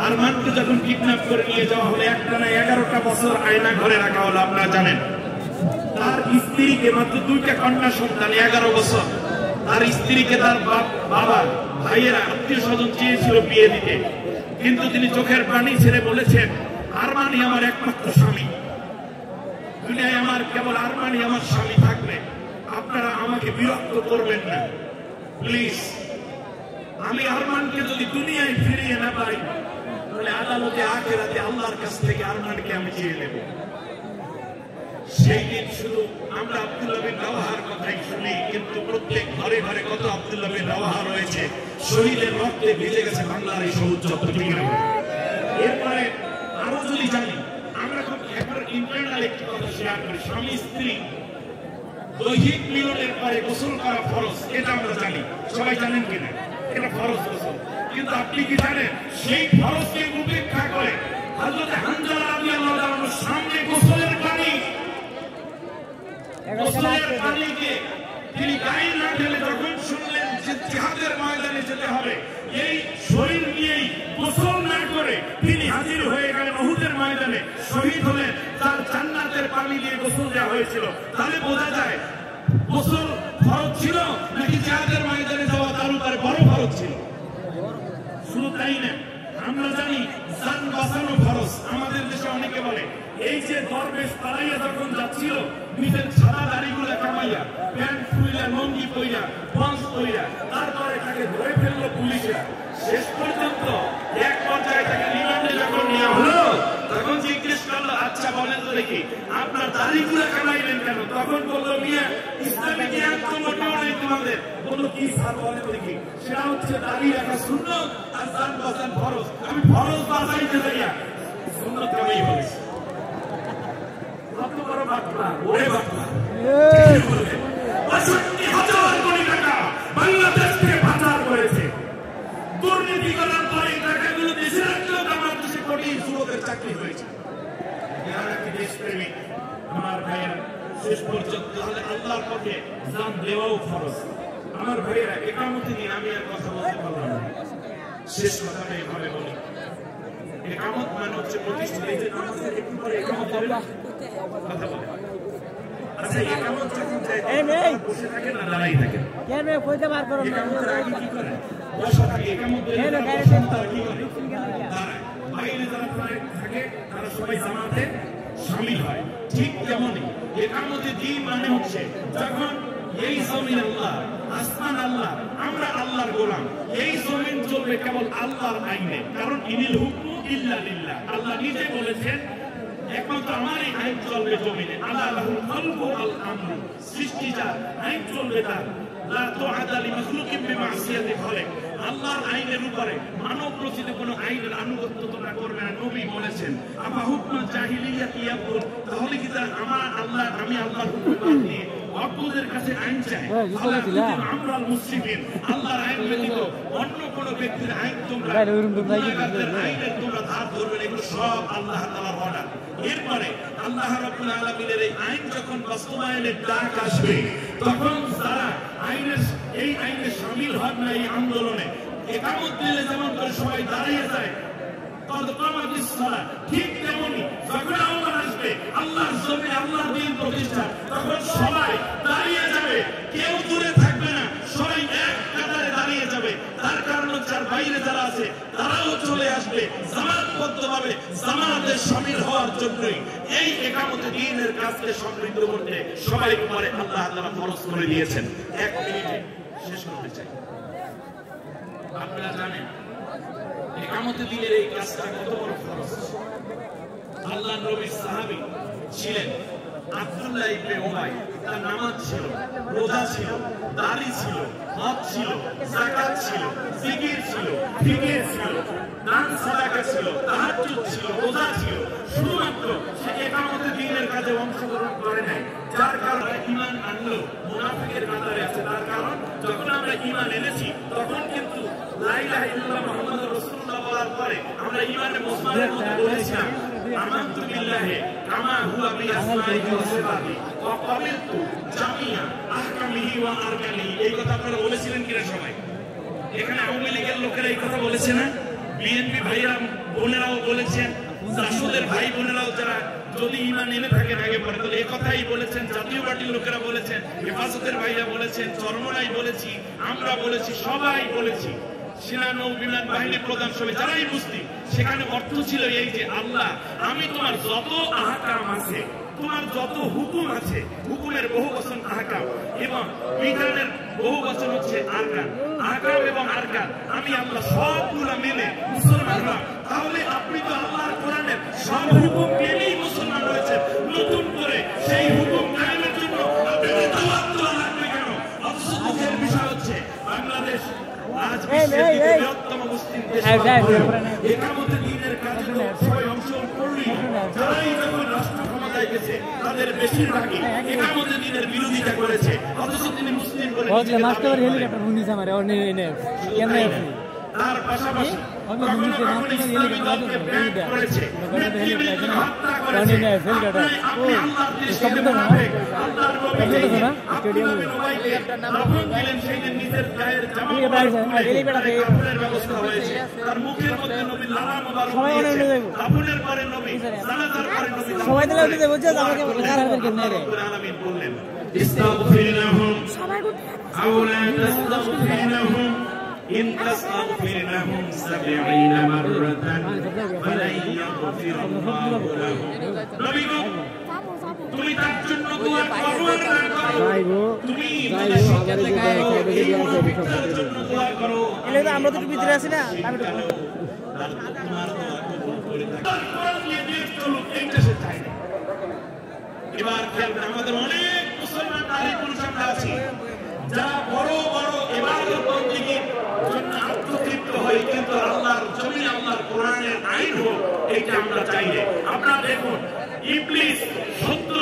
আরমানকে যখন কিডন্যাপ করে নিয়ে যাওয়া হলো, একটানা 11টা বছর আয়না ঘরে রাখা হলো। আপনারা জানেন তার স্ত্রীকে, মাত্র 2টা কন্যা সন্তান, 11 বছর, তার স্ত্রীকে তার বাবা ভাইয়েরা আত্মীয় স্বজন চেয়েছিল বিয়ে দিতে, কিন্তু তিনি চোখের পানি ছেড়ে বলেছেন আরমানই আমার একমাত্র স্বামী, দুনিয়ায় আমার কেবল আরমানই আমার স্বামী থাকবে, আপনারা আমাকে বিরক্ত করবেন না প্লিজ। আমি আরমানকে যদি দুনিয়ায় ফিরিয়ে না পাই, তাহলে আদালতে আখিরাতে আল্লাহর কাছ থেকে আরমানকে আমি চেয়ে নেব। সেই দিন শুধু আমরা আব্দুল্লাহ বিন রাওয়াহার কথাই শুনি, কিন্তু প্রত্যেক ঘরে ঘরে কত আব্দুল্লাহ বিন রাওয়াহা রয়েছে, শহীদের রক্তে ভিজে গেছে বাংলার এই সবুজ চত্বর। এরপরে আরো যদি জানি, আমরা খুব একবার ইন্টারনাল একটি কথা শেয়ার করি, স্বামী স্ত্রী দৈহিক মিলনের পরে গোসল করা ফরজ, এটা আমরা জানি, সবাই জানেন কিনা এটা ফরজ গোসল। কিন্তু আপনি কি জানেন সেই ফরজকে উপেক্ষা করে হযরত হানজালা রাদিয়াল্লাহু তাআলার সামনে গোসলের পানিকে তিনি গায়ে না ঢেলে যখন শুনলেন যে জিহাদের ময়দানে যেতে হবে, এই শরীর নিয়েই গোসল না করে তিনি হাজির হয়ে গেলেন উহুদের ময়দানে, শহীদ হলেন, তার জান্নাতের পানি দিয়ে গোসল দেওয়া হয়েছিল। তাহলে বোঝা যায় গোসল ফরজ ছিল নাকি জিহাদের ময়দানে যাওয়া তার উপরে বড় ফরজ ছিল। শুধু তাই না, আমরা জানি জান বাঁচানো ফরজ। আমাদের দেশে অনেকে বলে এই যে দরবেশ পালাইয়া যখন যাচ্ছিল, নিজের সাদা দাড়িগুলো কামাইয়া, প্যান্ট খুইলা, লঙ্গি পইরা, পাঁচ পইরা, তারপরে তাকে ধরে ফেললো পুলিশরা। শেষ পর্যন্ত এক পর্যায়ে তাকে রিমান্ডে যখন নেওয়া হলো, তখন জিজ্ঞেস করলো আচ্ছা বলেন তো দেখি আপনার দাড়িগুলো কামাইলেন কেন? তখন বললো মিয়া ইসলামে জ্ঞান তো মোটেও নেই তোমাদের। বললো কি স্যার বলেন দেখি? সেটা হচ্ছে দাড়ি রাখা সুন্নত আর জান বাঁচান ফরজ। আমি ফরজ বাঁচাইতে যাইয়া সুন্নত কামাই হয়েছে। কত বড় বাটলা, ওরে বাটলা! ৬৫,০০০ কোটি টাকা বাংলাদেশ থেকে পাচার করেছে। দুর্নীতি করার পরে টাকাগুলো দেশে রাখলেও বাংলাদেশে কোটি যুবকের চাকরি হয়েছে। যারা কি দেশপ্রেমিক আমার ভাইয়েরা, শেষ পর্যন্ত আল্লাহর পথে জান দেওয়াও ফরজ। আমার ভাইয়েরা, একামতের দিন আমি আর কথা বলতে পারলাম না, শেষ কথাটা এভাবে বলি। একামত মানে হচ্ছে প্রতিষ্ঠিত। এই যে নামাজের একটু পরে একামত হবে না, কথা বলে। আচ্ছা, একামত যখন যায় বসে থাকে না দাঁড়াই থাকে? একামতের আগে কি করে? বসা থাকে। একামত তারা কি করে? দাঁড়ায়। বাইরে যারা থাকে তারা সবাই জামাতে শামিল হয়। ঠিক তেমনই একামতে দিন মানে হচ্ছে যখন এই জমিন আল্লাহ, আসমান আল্লাহ, আমরা আল্লাহর গোলাম, এই জমিন চলবে কেবল আল্লাহর আইনে। কারণ ইনিল হুকমু ইল্লা লিল্লাহ, আল্লাহ নিজে বলেছেন একমাত্র আমারই আইন চলবে জমিনে। আল্লাহ লাহুল খালকু ওয়াল আমরু, সৃষ্টি যার, আইন চলবে তার। লা তুআদা লিমাখলুকিন বিমাসিয়াতি খালিক, আল্লাহর আইনের উপরে মানব রচিত কোনো আইনের আনুগত্য তোমরা করবে না। নবী বলেছেন আফা হুকমুল জাহিলিয়াতি ইয়াকুল, তাহলে কি তারা আমি আল্লাহর হুকুম বাদ দিয়ে অজ্ঞদের কাছে আইন চাই? আমরাল মুসলিমিন, আল্লাহর আইন ব্যতীত অন্য কোনো ব্যক্তির আইন তোমরা আইনের তোমরা ধার ধরবে না। এগুলো সব আল্লাহ তাআলার অর্ডার। এরপরে আল্লাহ রাব্বুল আলামিনের এই আইন যখন বাস্তবায়নের ডাক আসবে, তখন তারা এই আইনে শামিল হন না। এই আন্দোলনে একামত দিলে যেমন করে সবাই দাঁড়িয়ে যায়, ঠিক তেমনি যখন আহ্বান আসবে আল্লাহর জমিনে আল্লাহর দ্বীন প্রতিষ্ঠা, তখন সবাই দাঁড়িয়ে যাবে, কেউ দূরে থাকবে না, সবাই এক কাতারে দাঁড়িয়ে যাবে। তার কারণ হচ্ছে আর বাইরে যারা আছে তারাও চলে আসবে জামাতবদ্ধভাবে জামাতে শামিল হওয়ার জন্যই। এই একামতে দ্বীনের কাজকে সমৃদ্ধ করতে সবাই উপরে আল্লাহ তাআলা ফরজ করে দিয়েছেন। 1 মিনিটে শেষ করতে চাই। আপনারা জানেন একামতে দ্বীনের এই কাজটা কত বড় ফরজ। আল্লাহর নবীর সাহাবী ছিলেন আব্দুল্লাহ ইবনে উবাই। তার নামাজ ছিল, রোজা ছিল, দাড়ি ছিল, হজ ছিল, যাকাত ছিল, জিকির ছিল, ফিকির ছিল, দান সাদাকা ছিল, তাহাজ্জুদ ছিল, রোজা ছিল। শুধুমাত্র সে একামতে দ্বীনের কাজে অংশগ্রহণ করে নাই, যার কারণে ঈমান আনলো মুনাফিকের কাতারে আছে। তার কারণ যখন আমরা ঈমান এনেছি তখন কিন্তু লা ইলাহা ইল্লাল্লাহ মুহাম্মাদুর রাসূলুল্লাহ বলার পরে আমরা ঈমানে মুসলমানের মধ্যে বলেছিলাম আমানতু বিল্লাহি কামা হুয়া বিআসমাইহি ওয়া সিফাতিহি ওয়া ক্বাবিলতু জামিয়া আহকামিহি ওয়া আরকানিহি। এই কথা আপনারা বলেছিলেন কিনা সবাই? এখানে আওয়ামী লীগের লোকেরা এই কথা বলেছে না? বিএনপি ভাইরা বোনেরাও বলেছেন, জাসদের ভাই বোনেরাও যারা যদি ইমান এনে থাকেন আগে পরে, তাহলে একথাই বলেছেন, জাতীয় পার্টির লোকেরা বলেছেন, হেফাজতের ভাইরা বলেছেন, চরমরাই বলেছি, আমরা বলেছি, সবাই বলেছি, সেনা নৌ বিমান বাহিনী প্রধান সবাই যারাই মুসলিম, সেখানে অর্থ ছিল এই যে আল্লাহ আমি তোমার যত আহকাম আছে, তোমার যত হুকুম আছে, হুকুমের বহু বচন আহকাম এবং বিধানের বহু বচন হচ্ছে আরকান, আহকাম এবং আরকান, আমি আল্লাহ সবগুলো মেনে মুসলমান হলাম। তাহলে আপনি তো আল্লাহর কোরআনের সব হুকুম মেনেই মুসলমান হয়েছেন, নতুন করে সেই হুকুম কায়েমের জন্য আপনাদের দাওয়াত দেওয়া লাগবে কেন? অথচ দুঃখের বিষয় হচ্ছে বাংলাদেশ আজ বিশ্বের দ্বিতীয় বৃহত্তম মুসলিম দেশ, একামতে দ্বীনের কাজে তো সবাই অংশগ্রহণ করলেই, যারাই যখন রাষ্ট্র ক্ষমতায় গেছে তাদের বেশিরভাগই একামতে দ্বীনের বিরোধিতা করেছে, অথচ তিনি মুসলিম বলে তার পাশাপাশি কখনো কখনো ইসলামী দলকে ব্যান করেছে, নেতৃবৃন্দকে হত্যা করেছে। আপনি আল্লাহর দৃষ্টিতে মুনাফিক, আল্লাহর নবী আব্দুল্লাহ বিন উবাইকে লাফন দিলেন, সেই দিন নিজের গায়ের জামা কাপড়ের ব্যবস্থা হয়েছে, তার মুখের মধ্যে নবীর লালা মোবারক দিয়েছে, লাফনের পরে নবী, জানাজার পরে নবী, সবাই দিলে বলছে আমাকে আলামিন বললেন ইস্তাগফির লাহুম আও লা তাস্তাগফির লাহুম إن تستغفر لهم 70 مرة فلن يغفر الله لهم নবী গো তুমি তার জন্য দোয়া করো আর না করো, তুমি মুনাফিকের করো, এই মুনাফিকদের জন্য দোয়া করো, এলে তো আমরা তো ভিতরে আছি না, আমি তো তোমার দোয়া কবুল করে থাকি। কোরআন দিয়ে দেশ চলুক, এইটা সে চায় না। এবার খেয়াল করে, আমাদের অনেক মুসলমান নারী পুরুষ আমরা আছি যারা বড় বড় ইবাদত বন্দেগীর জন্য আত্মতৃপ্ত হই, কিন্তু আল্লাহর জমিনে আল্লাহর কোরআনের আইন হোক এইটা আমরা চাই না। আপনারা দেখুন ইবলিস 70